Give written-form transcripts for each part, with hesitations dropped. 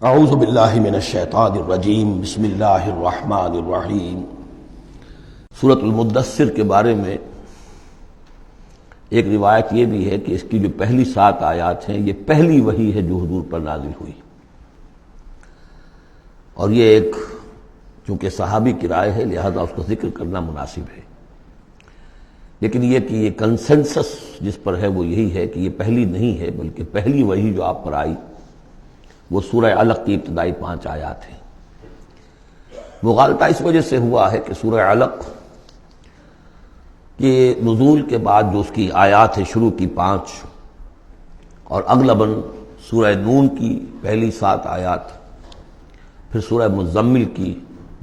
اعوذ باللہ من الشیطان الرجیم بسم اللہ الرحمن الرحیم۔ سورۃ المدثر کے بارے میں ایک روایت یہ بھی ہے کہ اس کی جو پہلی 7 آیات ہیں یہ پہلی وحی ہے جو حضور پر نازل ہوئی، اور یہ ایک چونکہ صحابی کی رائے ہے لہذا اس کا ذکر کرنا مناسب ہے، لیکن یہ کہ یہ کنسنسس جس پر ہے وہ یہی ہے کہ یہ پہلی نہیں ہے بلکہ پہلی وحی جو آپ پر آئی وہ سورہ علق کی ابتدائی 5 آیات ہیں۔ مغالطہ اس وجہ سے ہوا ہے کہ سورہ علق کے نزول کے بعد جو اس کی آیات ہے شروع کی 5 اور اغلباً سورہ نون کی پہلی 7 آیات، پھر سورہ مزمل کی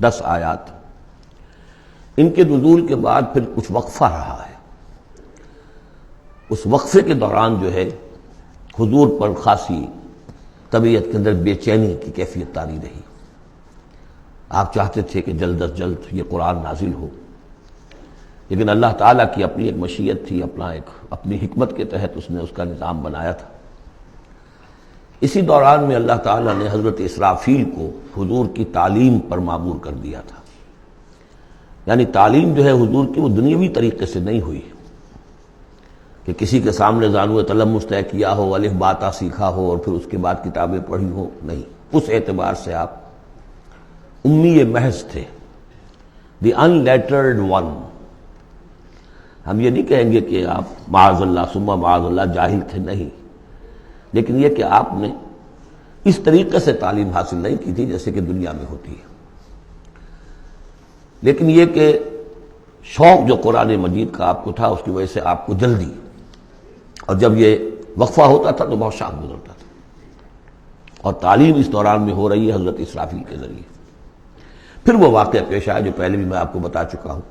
10 آیات، ان کے نزول کے بعد پھر کچھ وقفہ رہا ہے۔ اس وقفے کے دوران جو ہے حضور پر خاصی طبیعت کے اندر بے چینی کی کیفیت طاری رہی۔ آپ چاہتے تھے کہ جلد از جلد یہ قرآن نازل ہو، لیکن اللہ تعالیٰ کی اپنی ایک مشیت تھی، اپنی حکمت کے تحت اس نے اس کا نظام بنایا تھا۔ اسی دوران میں اللہ تعالیٰ نے حضرت اسرافیل کو حضور کی تعلیم پر مامور کر دیا تھا، یعنی تعلیم جو ہے حضور کی وہ دنیاوی طریقے سے نہیں ہوئی کہ کسی کے سامنے زانو تلمس طے کیا ہو، الف باتا سیکھا ہو اور پھر اس کے بعد کتابیں پڑھی ہو، نہیں، اس اعتبار سے آپ امی محض تھے، دی ان لیٹرڈ ون۔ ہم یہ نہیں کہیں گے کہ آپ معاذ اللہ ثم معاذ اللہ جاہل تھے، نہیں، لیکن یہ کہ آپ نے اس طریقے سے تعلیم حاصل نہیں کی تھی جیسے کہ دنیا میں ہوتی ہے، لیکن یہ کہ شوق جو قرآن مجید کا آپ کو تھا اس کی وجہ سے آپ کو جلدی، اور جب یہ وقفہ ہوتا تھا تو بہت شاق گزرتا تھا، اور تعلیم اس دوران میں ہو رہی ہے حضرت اسرافیل کے ذریعے۔ پھر وہ واقعہ پیش آیا جو پہلے بھی میں آپ کو بتا چکا ہوں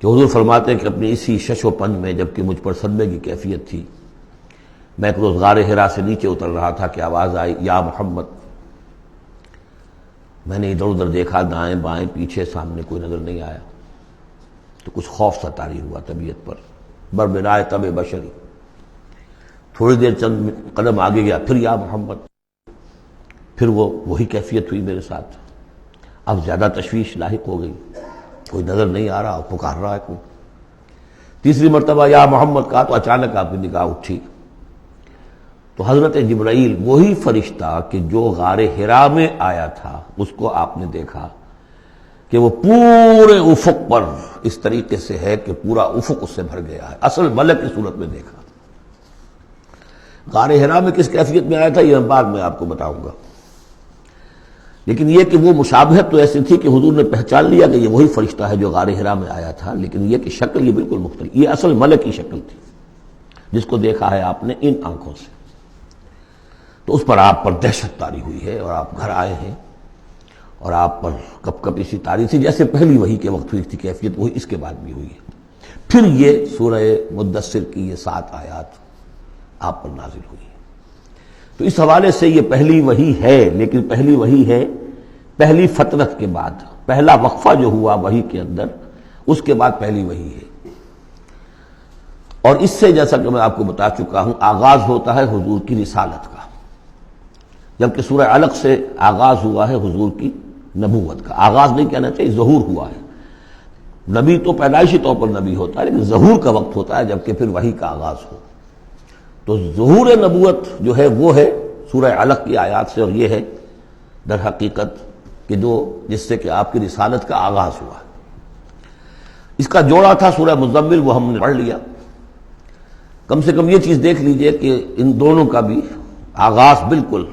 کہ حضور فرماتے ہیں کہ اپنی اسی شش و پنج میں جبکہ مجھ پر صدمے کی کیفیت تھی، میں ایک روز غار حرا سے نیچے اتر رہا تھا کہ آواز آئی یا محمد۔ میں نے ادھر ادھر دیکھا، دائیں بائیں پیچھے سامنے کوئی نظر نہیں آیا، تو کچھ خوف سا طاری ہوا طبیعت پر، بربنائے طبع بشری۔ تھوڑی دیر چند قدم آگے گیا، پھر یا محمد، پھر وہی کیفیت ہوئی میرے ساتھ۔ اب زیادہ تشویش لاحق ہو گئی، کوئی نظر نہیں آ رہا، پکار رہا ہے کوئی۔ تیسری مرتبہ یا محمد کہا تو اچانک آپ کی نگاہ اٹھی تو حضرت جبرائیل، وہی فرشتہ کہ جو غار حرا میں آیا تھا، اس کو آپ نے دیکھا کہ وہ پورے افق پر اس طریقے سے ہے کہ پورا افق اس سے بھر گیا ہے، اصل ملک کی صورت میں دیکھا۔ غار حرا میں کس کیفیت میں آیا تھا یہ بعد میں آپ کو بتاؤں گا، لیکن یہ کہ وہ مشابہت تو ایسی تھی کہ حضور نے پہچان لیا کہ یہ وہی فرشتہ ہے جو غار حرا میں آیا تھا، لیکن یہ کہ شکل یہ بالکل مختلف، یہ اصل ملک کی شکل تھی جس کو دیکھا ہے آپ نے ان آنکھوں سے۔ تو اس پر آپ پر دہشت طاری ہوئی ہے، اور آپ گھر آئے ہیں اور آپ پر کپ کپ اسی طاری تھی جیسے پہلی وحی کے وقت ہوئی تھی کیفیت، وہی اس کے بعد بھی ہوئی ہے۔ پھر یہ سورہ مدثر کی یہ 7 آیات آپ پر نازل ہوئی ہے۔ تو اس حوالے سے یہ پہلی وحی ہے، لیکن پہلی وحی ہے پہلی فترت کے بعد، پہلا وقفہ جو ہوا وحی کے اندر، اس کے بعد پہلی وحی ہے۔ اور اس سے جیسا کہ میں آپ کو بتا چکا ہوں آغاز ہوتا ہے حضور کی رسالت کا، جبکہ سورہ علق سے آغاز ہوا ہے حضور کی نبوت کا۔ آغاز نہیں کہنا چاہیے، ظہور ہوا ہے۔ نبی تو پیدائشی طور پر نبی ہوتا ہے، لیکن ظہور کا وقت ہوتا ہے جبکہ پھر وحی کا آغاز ہو۔ تو ظہور نبوت جو ہے وہ ہے سورہ علق کی آیات سے، اور یہ ہے در حقیقت کہ جس سے کہ آپ کی رسالت کا آغاز ہوا۔ اس کا جوڑا تھا سورہ مزمل، وہ ہم نے پڑھ لیا۔ کم سے کم یہ چیز دیکھ لیجئے کہ ان دونوں کا بھی آغاز بالکل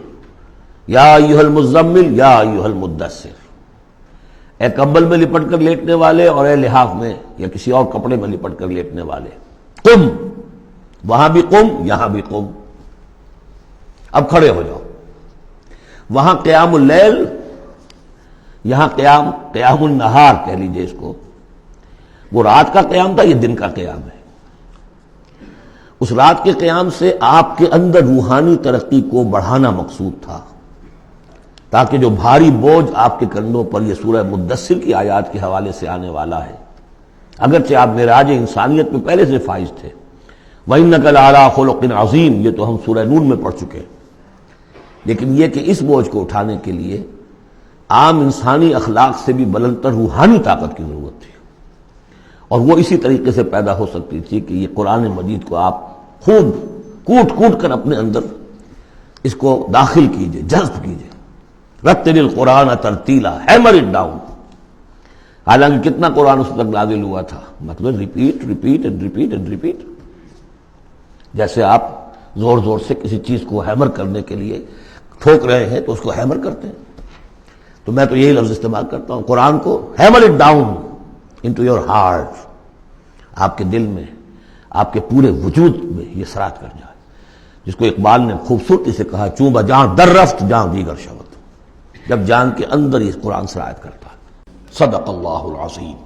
یا ایھا المزمل یا ایھا المدثر، اے کمبل میں لپٹ کر لیٹنے والے اور اے لحاف میں یا کسی اور کپڑے میں لپٹ کر لیٹنے والے، قم، وہاں بھی قم یہاں بھی قم، اب کھڑے ہو جاؤ۔ وہاں قیام اللیل، یہاں قیام النہار کہہ لیجئے اس کو، وہ رات کا قیام تھا، یہ دن کا قیام ہے۔ اس رات کے قیام سے آپ کے اندر روحانی ترقی کو بڑھانا مقصود تھا، تاکہ جو بھاری بوجھ آپ کے کندھوں پر یہ سورہ مدثر کی آیات کے حوالے سے آنے والا ہے، اگرچہ آپ معراج انسانیت میں پہلے سے فائز تھے، وَإِنَّكَ لَعَلَىٰ خُلُقٍ عَظِيمٍ، یہ تو ہم سورہ نون میں پڑھ چکے ہیں، لیکن یہ کہ اس بوجھ کو اٹھانے کے لیے عام انسانی اخلاق سے بھی بلندتر روحانی طاقت کی ضرورت تھی، اور وہ اسی طریقے سے پیدا ہو سکتی تھی کہ یہ قرآن مجید کو آپ خوب کوٹ کوٹ کر اپنے اندر اس کو داخل کیجئے، جذب کیجئے۔ رتل القرآن ترتیلا، ہیمر اٹ ڈاؤن۔ حالانکہ کتنا قرآن اس تک نازل ہوا تھا، مطلب repeat repeat and repeat and repeat, جیسے آپ زور زور سے کسی چیز کو ہیمر کرنے کے لیے ٹھوک رہے ہیں تو اس کو ہیمر کرتے ہیں۔ تو میں تو یہی لفظ استعمال کرتا ہوں، قرآن کو hammer it down into your heart, آپ کے دل میں، آپ کے پورے وجود میں یہ سرات کر جائے، جس کو اقبال نے خوبصورتی سے کہا، چوں بجاں در رفت جاں دیگر شبت، جب جان کے اندر یہ قرآن سرایت کرتا ہے۔ صدق اللہ العظیم۔